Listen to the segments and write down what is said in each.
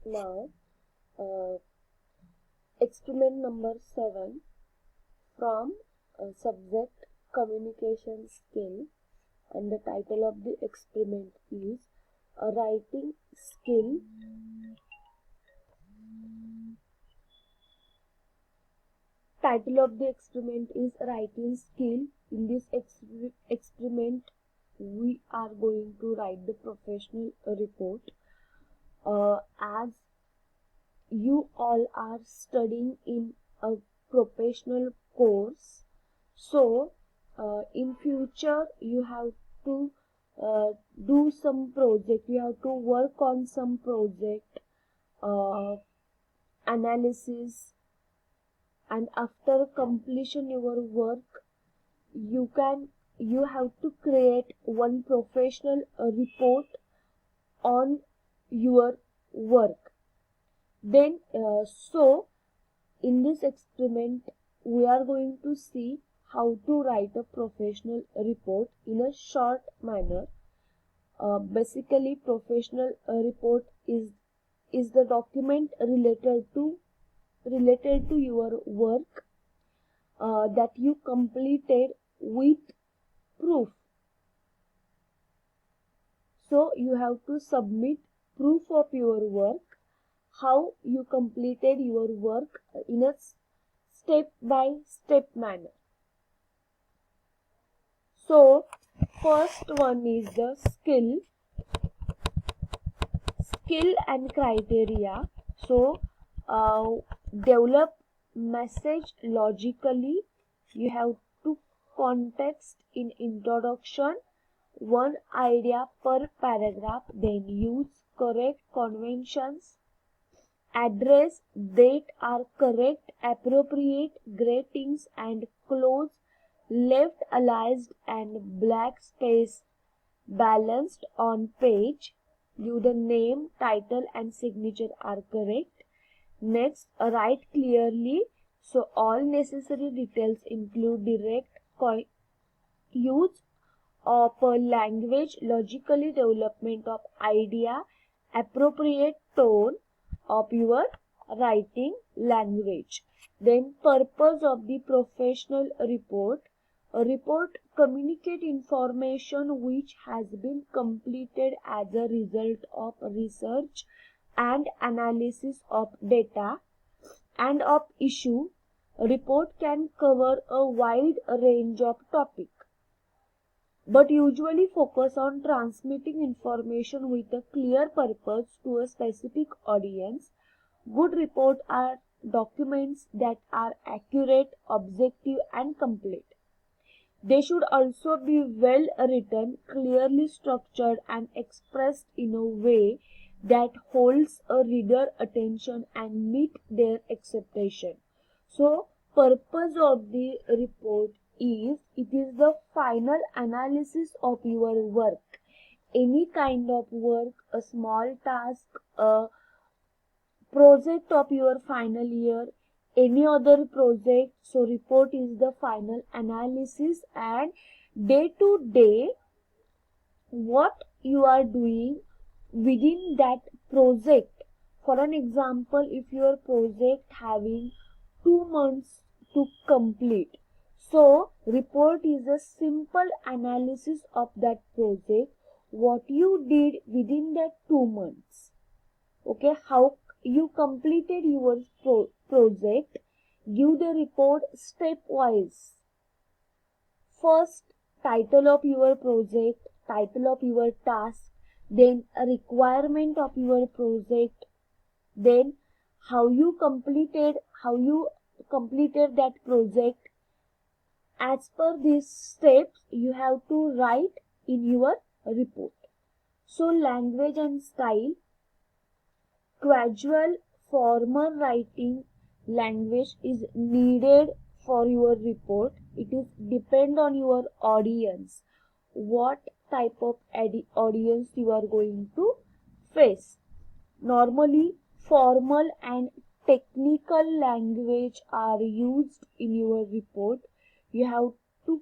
Now, experiment number 7 from subject communication skill, and the title of the experiment is a writing skill. Title of the experiment is writing skill. In this experiment, we are going to write the professional report. As you all are studying in a professional course, so in future you have to do some project, you have to work on some project, analysis, and after completion your work, you have to create one professional report on your work. Then so in this experiment we are going to see how to write a professional report in a short manner. Basically, professional report is the document related to your work that you completed with proof. So you have to submit proof of your work, how you completed your work in a step by step manner. So first one is the skill and criteria. So develop message logically. You have to context in introduction, one idea per paragraph. Then use correct conventions. Address that are correct, appropriate, gratings and close, left aligned and black space balanced on page. Give the name, title and signature are correct. Next, write clearly. So all necessary details include direct use of language, logically development of idea, appropriate tone of your writing language. Then purpose of the professional report. A report communicate information which has been completed as a result of research and analysis of data and of issue. A report can cover a wide range of topics, but usually focus on transmitting information with a clear purpose to a specific audience. Good reports are documents that are accurate, objective and complete. They should also be well written, clearly structured and expressed in a way that holds a reader attention and meet their expectation. So purpose of the report is, it is the final analysis of your work. Any kind of work, a small task, a project of your final year, any other project. So report is the final analysis, and day to day what you are doing within that project. For an example, if your project having 2 months to complete, so report is a simple analysis of that project, what you did within that 2 months. Okay, how you completed your project. Give the report stepwise. First, title of your project, title of your task, then a requirement of your project, then how you completed that project. As per these steps, you have to write in your report. So language and style. Casual, formal writing language is needed for your report. It is depend on your audience, what type of audience you are going to face. Normally, formal and technical language are used in your report. You have to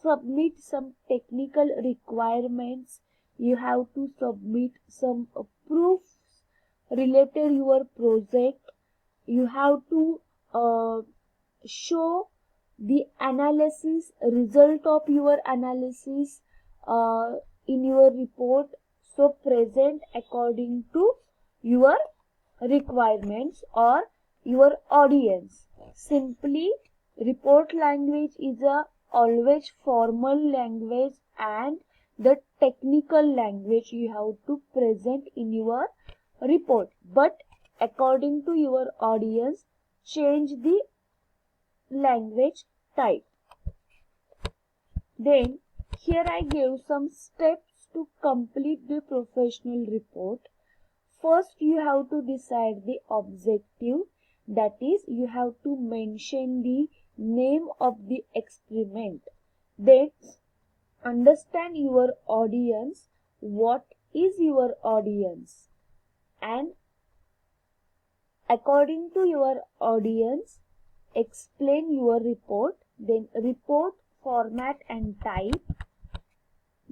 submit some technical requirements. You have to submit some proofs related your project. You have to show the analysis, result of your analysis in your report. So present according to your requirements or your audience. Simply, report language is a always formal language and the technical language you have to present in your report, but according to your audience, change the language type. Then here I gave some steps to complete the professional report. First, you have to decide the objective, that is, you have to mention the name of the experiment. Then, understand your audience, what is your audience, and according to your audience, explain your report. Then, report format and type.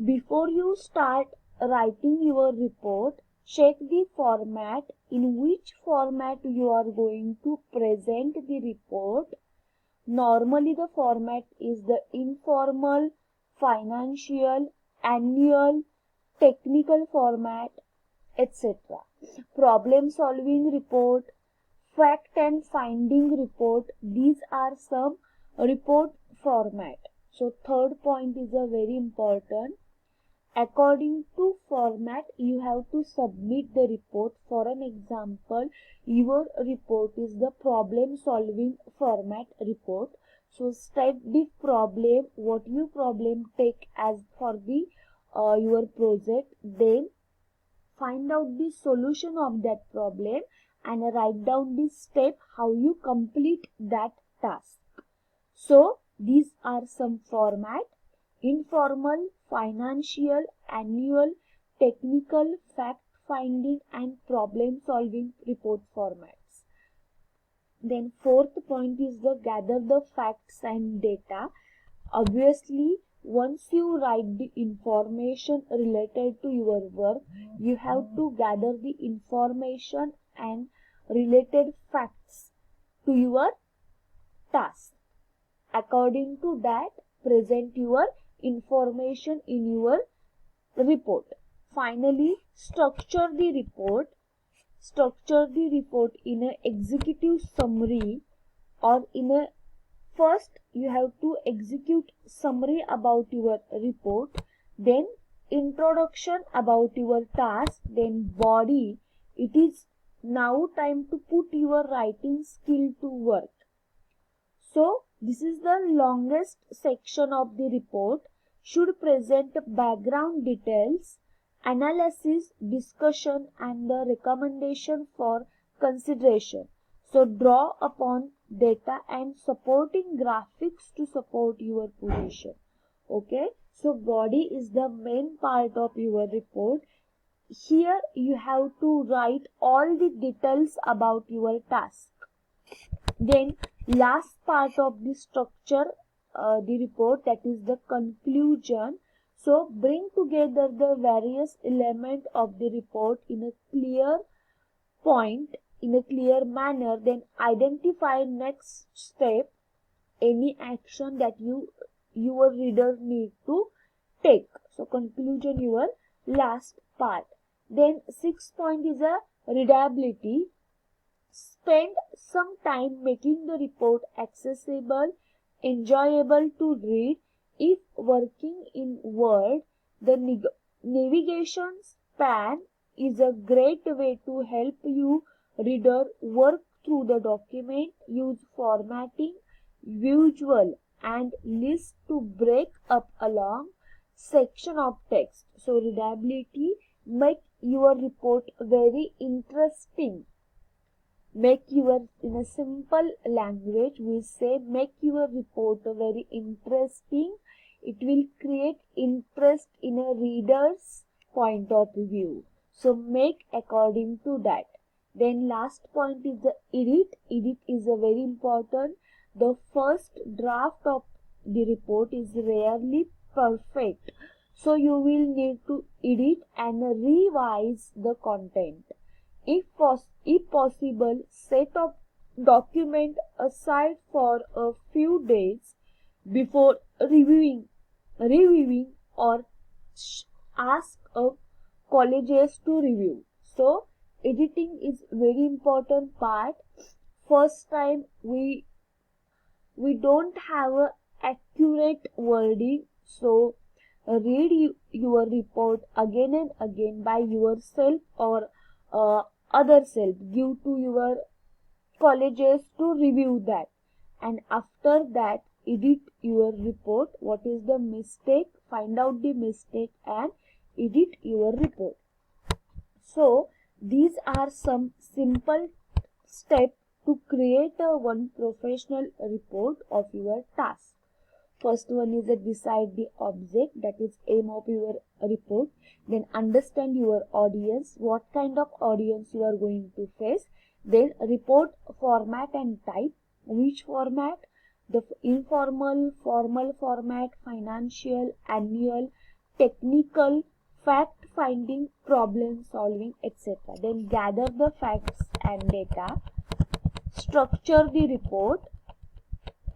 Before you start writing your report, check the format, in which format you are going to present the report. Normally the format is the informal, financial, annual, technical format, etc. Problem solving report, fact and finding report, these are some report format. So third point is a very important. According to format, you have to submit the report. For an example, your report is the problem solving format report. So state the problem, what you problem take as for the your project. Then find out the solution of that problem and write down the step how you complete that task. So these are some format: informal, financial, annual, technical, fact-finding and problem-solving report formats. Then fourth point is the gather the facts and data. Obviously, once you write the information related to your work, you have to gather the information and related facts to your task. According to that, present your information in your report. Finally, structure the report. Structure the report in an executive summary, or in a first you have to execute summary about your report, then introduction about your task, then body. It is now time to put your writing skill to work. So this is the longest section of the report. Should present background details, analysis, discussion and the recommendation for consideration. So draw upon data and supporting graphics to support your position. Okay, so body is the main part of your report. Here you have to write all the details about your task. Then last part of the structure, the report, that is the conclusion. So bring together the various elements of the report in a clear point, in a clear manner. Then identify next step, any action that your reader need to take. So conclusion, your last part. Then sixth point is a readability. Spend some time making the report accessible, enjoyable to read. If working in Word, the navigation span is a great way to help you reader work through the document. Use formatting, visual and list to break up a long section of text. So readability, make your report very interesting. Make your, in a simple language we say, make your report very interesting. It will create interest in a reader's point of view. So make according to that. Then last point is the edit. Edit is a very important. The first draft of the report is rarely perfect. So you will need to edit and revise the content. if possible, set a document aside for a few days before reviewing or ask colleges to review. So editing is very important part. First time we don't have a accurate wording, so read your report again and again by yourself or other self. Give to your colleges to review that, and after that edit your report. What is the mistake? Find out the mistake and edit your report. So these are some simple steps to create a one professional report of your task. First one is decide the object, that is aim of your report. Then understand your audience, what kind of audience you are going to face. Then report format and type, which format, the informal, formal format, financial, annual, technical, fact finding, problem solving, etc. Then gather the facts and data, structure the report,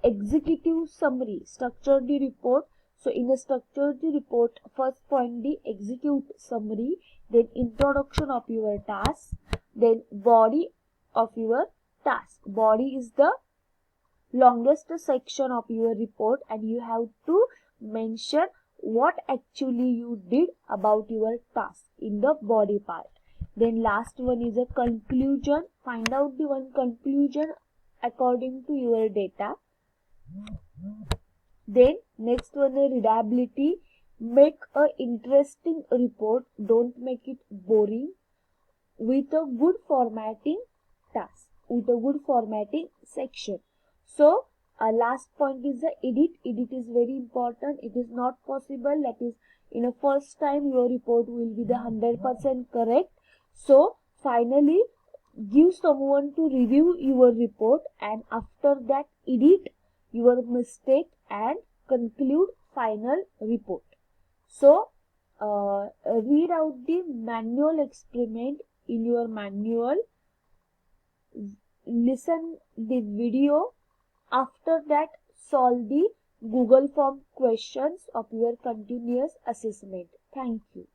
executive summary, structure the report. So in a structure the report, first point the execute summary, then introduction of your task, then body of your task. Body is the longest section of your report, and you have to mention what actually you did about your task in the body part. Then last one is a conclusion. Find out the one conclusion according to your data. Then next one is readability. Make a interesting report, don't make it boring, with a good formatting task, with a good formatting section. So last point is the edit. Edit is very important. It is not possible that is in a first time your report will be the 100% correct. So finally give someone to review your report, and after that edit your mistake and conclude final report. So read out the manual experiment in your manual, listen the video, after that solve the Google form questions of your continuous assessment. Thank you.